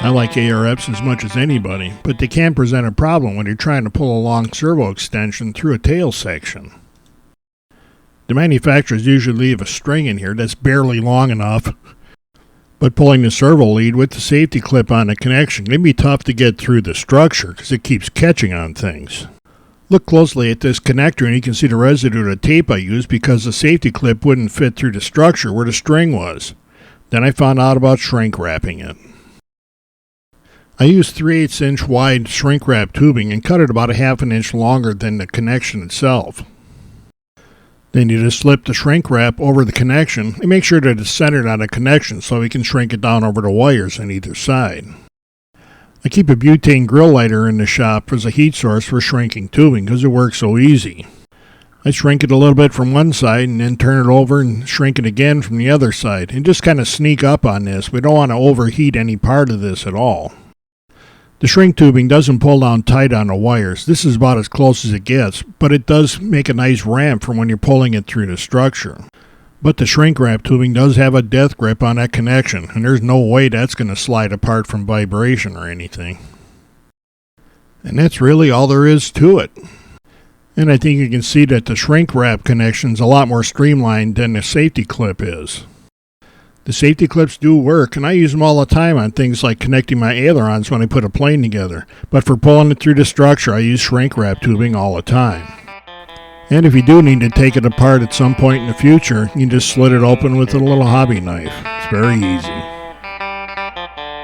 I like ARFs as much as anybody, but they can present a problem when you're trying to pull a long servo extension through a tail section. The manufacturers usually leave a string in here that's barely long enough, but pulling the servo lead with the safety clip on the connection can be tough to get through the structure because it keeps catching on things. Look closely at this connector and you can see the residue of the tape I used because the safety clip wouldn't fit through the structure where the string was. Then I found out about shrink wrapping it. I used 3/8 inch wide shrink wrap tubing and cut it about a half an inch longer than the connection itself. Then you just slip the shrink wrap over the connection and make sure that it's centered on the connection so we can shrink it down over the wires on either side. I keep a butane grill lighter in the shop as a heat source for shrinking tubing because it works so easy. I shrink it a little bit from one side and then turn it over and shrink it again from the other side and just kind of sneak up on this. We don't want to overheat any part of this at all. The shrink tubing doesn't pull down tight on the wires. This is about as close as it gets, but it does make a nice ramp from when you're pulling it through the structure. But the shrink wrap tubing does have a death grip on that connection, and there's no way that's going to slide apart from vibration or anything. And that's really all there is to it. And I think you can see that the shrink wrap connection is a lot more streamlined than the safety clip is. The safety clips do work, and I use them all the time on things like connecting my ailerons when I put a plane together. But for pulling it through the structure, I use shrink wrap tubing all the time. And if you do need to take it apart at some point in the future, you can just slit it open with a little hobby knife. It's very easy.